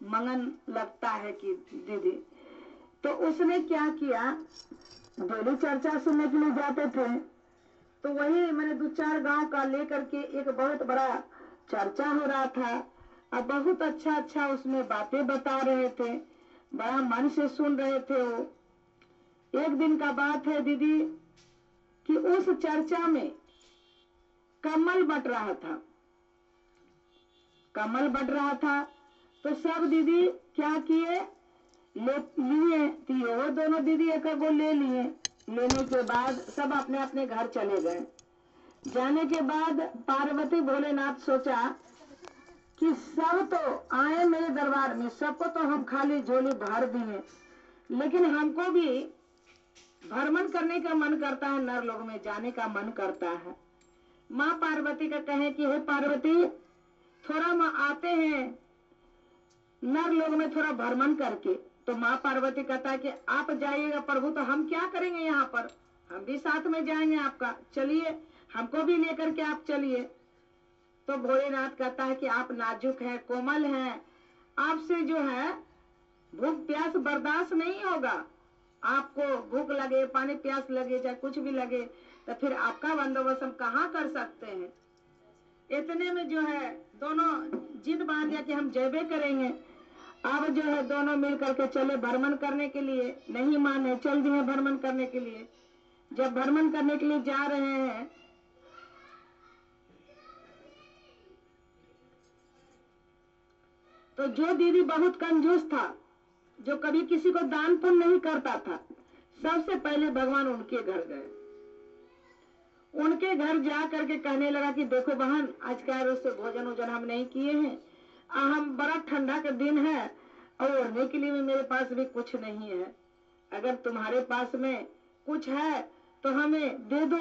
मंगन लगता है कि दीदी। तो उसने क्या किया, डेली चर्चा सुनने के लिए जाते थे, तो वही मैंने 2-4 गांव का लेकर के एक बहुत बड़ा चर्चा हो रहा था। अब बहुत अच्छा अच्छा उसमें बातें बता रहे थे, बड़ा मन से सुन रहे थे वो। एक दिन का बात है दीदी कि उस चर्चा में कमल बट रहा था, कमल बट रहा था। तो सब दीदी क्या किए, लिए पिए, वो दोनों दीदी एक को ले लिए। लेने के बाद सब अपने अपने घर चले गए। जाने के बाद पार्वती भोलेनाथ सोचा कि सब तो आए मेरे दरबार में, सबको तो हम खाली झोली भर दिए, लेकिन हमको भी भ्रमण करने का मन करता है, नर लोग में जाने का मन करता है। माँ पार्वती का कहे कि हे पार्वती, थोड़ा माँ आते हैं नर लोग में थोड़ा भ्रमण करके। तो माँ पार्वती कहता है कि आप जाइएगा प्रभु, तो हम क्या करेंगे यहाँ पर, हम भी साथ में जाएंगे आपका, चलिए हमको भी लेकर के आप चलिए। तो भोलेनाथ कहता है कि आप नाजुक हैं, कोमल हैं, आपसे जो है भूख प्यास बर्दाश्त नहीं होगा, आपको भूख लगे, पानी प्यास लगे, चाहे कुछ भी लगे, तो फिर आपका बंदोबस्त हम कहाँ कर सकते हैं। इतने में जो है दोनों जिद बांध दिया कि हम जयबे करेंगे। अब जो है दोनों मिल करके चले भ्रमण करने के लिए, नहीं माने, चल दिए भ्रमण करने के लिए। जब भ्रमण करने के लिए जा रहे हैं तो जो दीदी बहुत कंजूस था, जो कभी किसी को दान पुण्य नहीं करता था, सबसे पहले भगवान उनके घर गए। उनके घर जा करके कहने लगा कि देखो बहन, आज क्या रोज से भोजन वोजन हम नहीं किए हैं, हम बड़ा ठंडा का दिन है और ओढ़ने के लिए भी मेरे पास भी कुछ नहीं है, अगर तुम्हारे पास में कुछ है तो हमें दे दो,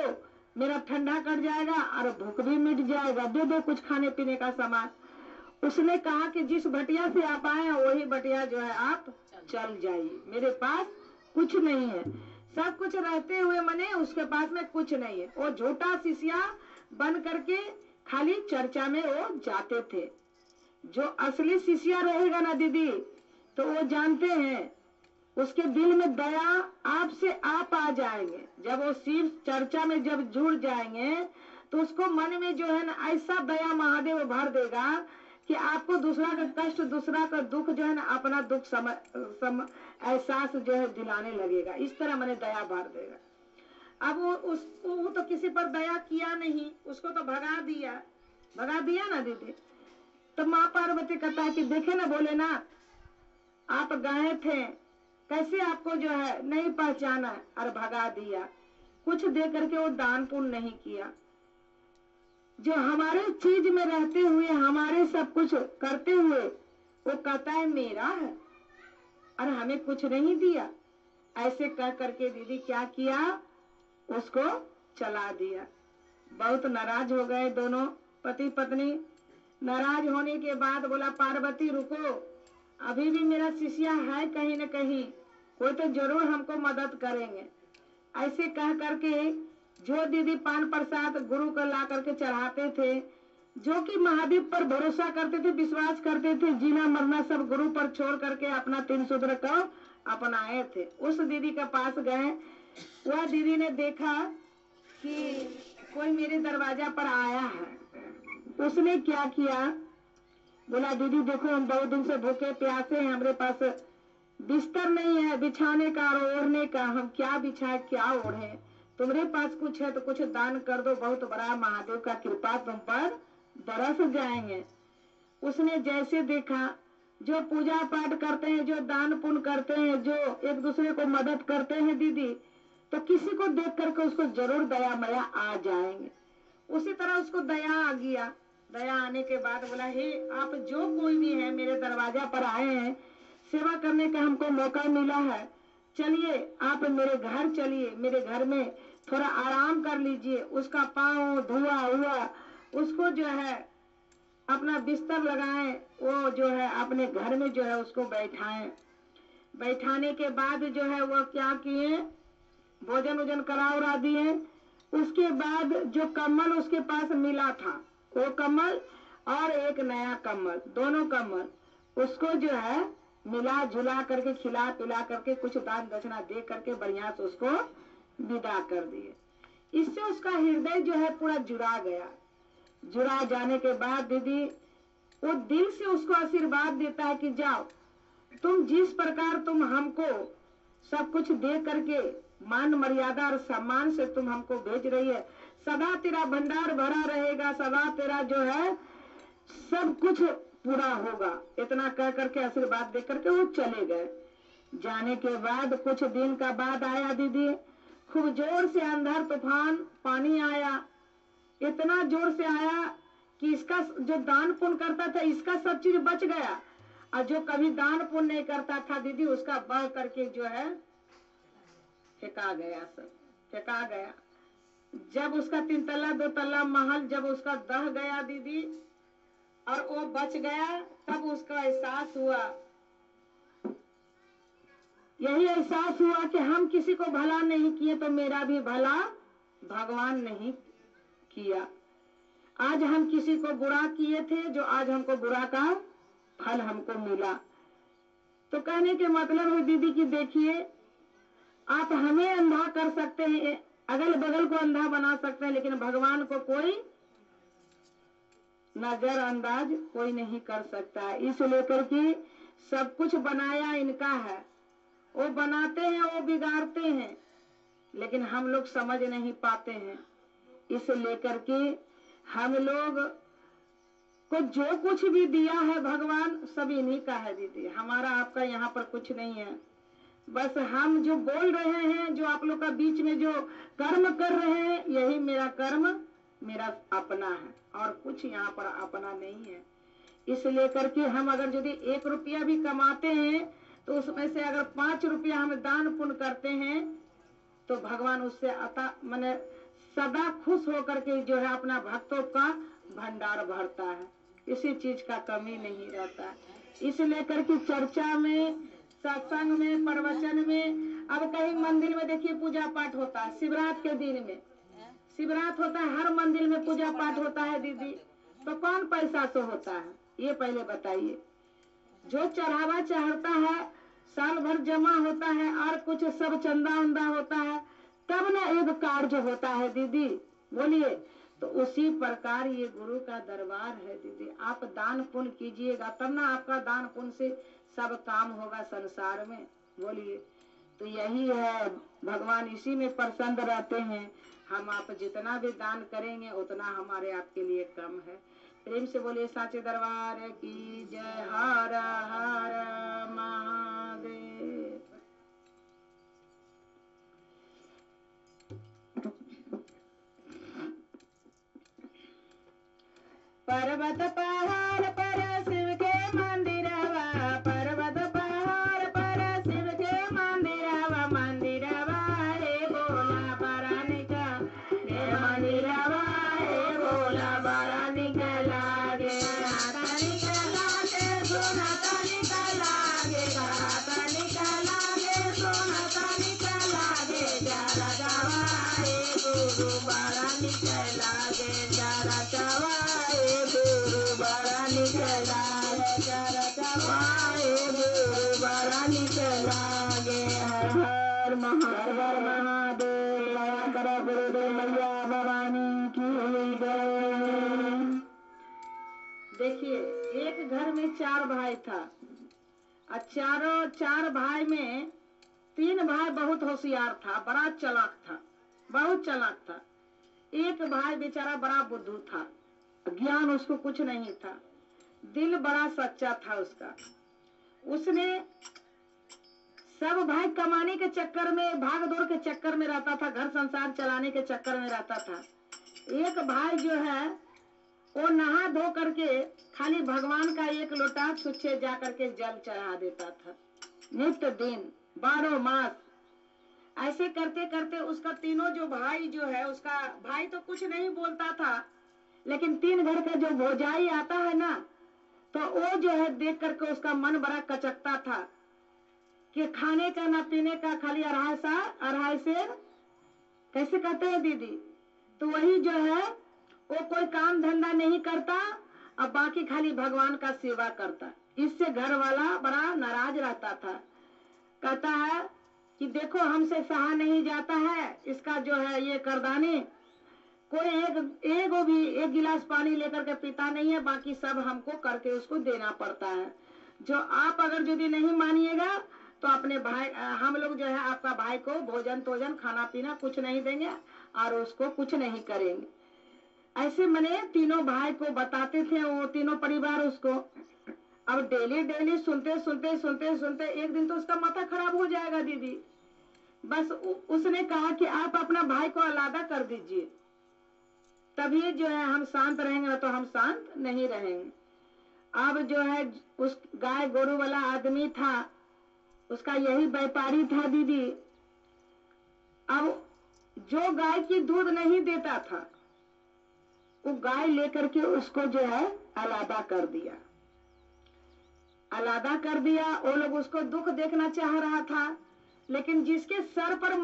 मेरा ठंडा कट जाएगा और भूख भी मिट जाएगा, दे दो कुछ खाने पीने का सामान। उसने कहा कि जिस बटिया से आप आए हैं वही बटिया जो है आप चल जाइए, मेरे पास कुछ नहीं है। सब कुछ रहते हुए मने उसके पास में कुछ नहीं है। वो झूठा शिष्या बन करके खाली चर्चा में वो जाते थे। जो असली शिष्या रहेगा ना दीदी, तो वो जानते हैं उसके दिल में दया आपसे आप आ जाएंगे। जब वो शिव चर्चा में जब जुड़ जाएंगे तो उसको मन में जो है ना ऐसा दया महादेव भर देगा कि आपको दूसरा का कष्ट, दूसरा का दुख जो है ना अपना दुख एहसास जो है दिलाने लगेगा। इस तरह मैंने दया भर देगा। अब वो तो किसी पर दया किया नहीं, उसको तो भगा दिया ना दीदी। तो माँ पार्वती कहता है कि देखे ना भोलेनाथ, आप गए थे, कैसे आपको जो है नहीं पहचाना और भगा दिया, कुछ दे करके वो दान पुण्य नहीं किया। जो हमारे चीज में रहते हुए, हमारे सब कुछ करते हुए, वो कहता है मेरा है और हमें कुछ नहीं दिया। ऐसे कह करके दीदी क्या किया, उसको चला दिया। बहुत नाराज हो गए दोनों पति पत्नी। नाराज होने के बाद बोला पार्वती रुको, अभी भी मेरा शिष्या है कहीं न कहीं, कोई तो जरूर हमको मदद करेंगे। ऐसे कह करके जो दीदी पान प्रसाद गुरु को ला करके चढ़ाते थे, जो कि महादेव पर भरोसा करते थे, विश्वास करते थे, जीना मरना सब गुरु पर छोड़ करके अपना 3 सूत्र को अपनाए थे, उस दीदी के पास गए। वह दीदी ने देखा कि कोई मेरे दरवाजा पर आया है। उसने क्या किया, बोला दीदी देखो हम बहुत दिन से भूखे प्यासे हैं, हमारे पास बिस्तर नहीं है बिछाने का और ओढ़ने का, हम क्या बिछाए क्या ओढ़े, तुम्हारे पास कुछ है तो कुछ दान कर दो, बहुत बड़ा महादेव का कृपा तुम पर बरस जाएंगे। उसने जैसे देखा, जो पूजा पाठ करते हैं, जो दान पुण्य करते हैं, जो एक दूसरे को मदद करते हैं दीदी, तो किसी को देख करके उसको जरूर दया मया आ जाएंगे। उसी तरह उसको दया आ गया। दया आने के बाद बोला हे आप जो कोई भी है मेरे दरवाजा पर आए हैं, सेवा करने का हमको मौका मिला है, चलिए आप मेरे घर चलिए, मेरे घर में थोड़ा आराम कर लीजिए। उसका पाँव धुआ हुआ, उसको जो है अपना बिस्तर लगाएं, वो जो है अपने घर में जो है उसको बैठाएं। बैठाने के बाद जो है वो क्या किए, भोजन वोजन करा उरा दिए। उसके बाद जो कम्बल उसके पास मिला था, वो कम्बल और एक नया कम्बल, दोनों कम्बल उसको जो है मिला जुला करके खिला पिला करके कुछ दान दक्षिणा दे करके बढ़िया से उसको विदा कर दिए। इससे उसका हृदय जो है पूरा जुड़ा गया। जुड़ा जाने के बाद दीदी वो दिल से उसको आशीर्वाद देता है कि जाओ, तुम जिस प्रकार तुम हमको सब कुछ दे करके मान मर्यादा और सम्मान से तुम हमको भेज रही है, सदा तेरा भंडार भरा रहेगा, सदा तेरा जो है सब कुछ पूरा होगा। इतना कह करके आशीर्वाद दे करके वो चले गए। जाने के बाद कुछ दिन का बाद आया दीदी, खूब जोर से अंधर तूफान पानी आया, इतना जोर से आया कि इसका जो दान पुण्य करता था इसका सब चीज बच गया, और जो कभी दान पुण्य नहीं करता था दीदी उसका बढ़ करके जो है फेंका गया, सब फेंका गया। जब उसका 3 तल्ला 2 तल्ला महल जब उसका दह गया दीदी और वो बच गया, तब उसका एहसास हुआ, यही एहसास हुआ कि हम किसी को भला नहीं किए तो मेरा भी भला भगवान नहीं किया। आज हम किसी को बुरा किए थे, जो आज हमको बुरा का फल हमको मिला। तो कहने के मतलब है दीदी कि देखिए, आप हमें अंधा कर सकते हैं, अगल बगल को अंधा बना सकते हैं, लेकिन भगवान को कोई नजरअंदाज कोई नहीं कर सकता है। इस लेकर के सब कुछ बनाया इनका है, वो बनाते हैं वो बिगाड़ते हैं, लेकिन हम लोग समझ नहीं पाते हैं। इस लेकर के हम लोग को जो कुछ भी दिया है भगवान सब इन्हीं का है दीदी, हमारा आपका यहाँ पर कुछ नहीं है। बस हम जो बोल रहे हैं, जो आप लोग का बीच में जो कर्म कर रहे हैं, यही मेरा कर्म मेरा अपना है, और कुछ यहाँ पर अपना नहीं है। इस लेकर के हम अगर यदि 1 रुपया भी कमाते हैं तो उसमें से अगर 5 रुपया हम दान पुण्य करते हैं तो भगवान उससे अता माने सदा खुश होकर के जो है अपना भक्तों का भंडार भरता है, किसी चीज का कमी नहीं रहता। इसलिए करके चर्चा में, सत्संग में, प्रवचन में, अब कहीं मंदिर में देखिए पूजा पाठ होता है, शिवरात के दिन में शिवरात होता है, हर मंदिर में पूजा पाठ होता है दीदी, तो कौन पैसा से होता है ये पहले बताइए। जो चढ़ावा चढ़ता है साल भर जमा होता है और कुछ सब चंदा उंदा होता है, तब ना एक कार्य होता है दीदी, बोलिए। तो उसी प्रकार ये गुरु का दरबार है दीदी, आप दान पुण्य कीजिएगा तब ना आपका दान पुण्य से सब काम होगा संसार में, बोलिए। तो यही है, भगवान इसी में प्रसन्न रहते हैं। हम आप जितना भी दान करेंगे उतना हमारे आपके लिए कम है। प्रेम से बोलिए साचे दरबार की जय। हर हर महादेव। पर्वत पहाड़ पर शिव के मंदिरवा, पर्वत पहाड़ पर शिव के मंदिरवा, मंदिरवा हे भोला बड़ा निका, हे मंदिरवा हे भोला बड़ा निका लागे, आता निका लागे सोनाता निका लागे, आता निका लागे सोनाता निका लागे, जरा जावा हे गुरु बड़ा निका लागे, जरा जावा देखिए, एक घर में 4 भाई था, और चार भाई में 3 भाई बहुत होशियार था, बड़ा चालाक था, बहुत चालाक था। एक भाई बेचारा बड़ा बुद्धू था, ज्ञान उसको कुछ नहीं था, दिल बड़ा सच्चा था उसका। उसने सब भाई कमाने के चक्कर में, भाग दौड़ के चक्कर में रहता था, घर संसार चलाने के चक्कर में रहता था। एक भाई जो है वो नहा धो करके खाली भगवान का 1 लोटा छुच्छे जा करके जल चढ़ा देता था, नित्य दिन 12 मास। ऐसे करते करते उसका तीनों जो भाई जो है, उसका भाई तो कुछ नहीं बोलता था, लेकिन 3 घर का जो भौजाई आता है ना, तो वो जो है देख करके उसका मन बड़ा कचकता था कि खाने का ना पीने का, खाली 2.5 सेर कैसे कहते हैं दीदी, तो वही जो है वो कोई काम धंधा नहीं करता और बाकी खाली भगवान का सेवा करता। इससे घर वाला बड़ा नाराज रहता था। कहता है कि देखो हमसे सहा नहीं जाता है, इसका जो है ये करदानी, कोई एक गिलास पानी लेकर के पीता नहीं है, बाकी सब हमको करके उसको देना पड़ता है। जो आप अगर यदि नहीं मानिएगा तो अपने भाई, हम लोग जो है आपका भाई को भोजन तोजन खाना पीना कुछ नहीं देंगे और उसको कुछ नहीं करेंगे। ऐसे मैंने तीनों भाई को बताते थे, वो तीनों परिवार उसको। अब डेली डेली सुनते सुनते सुनते सुनते एक दिन तो उसका माथा खराब हो जाएगा दीदी। बस उसने कहा कि आप अपना भाई को अलग कर दीजिए, तभी जो है हम शांत रहेंगे, ना तो हम शांत नहीं रहेंगे। अब जो है उस गाय गोरू वाला आदमी था, उसका यही व्यापारी था दीदी। अब जो गाय की दूध नहीं देता था वो गाय लेकर के उसको जो है अलग कर दिया, अलग कर दिया। वो लोग उसको दुख देखना चाह रहा था, लेकिन जिसके सर पर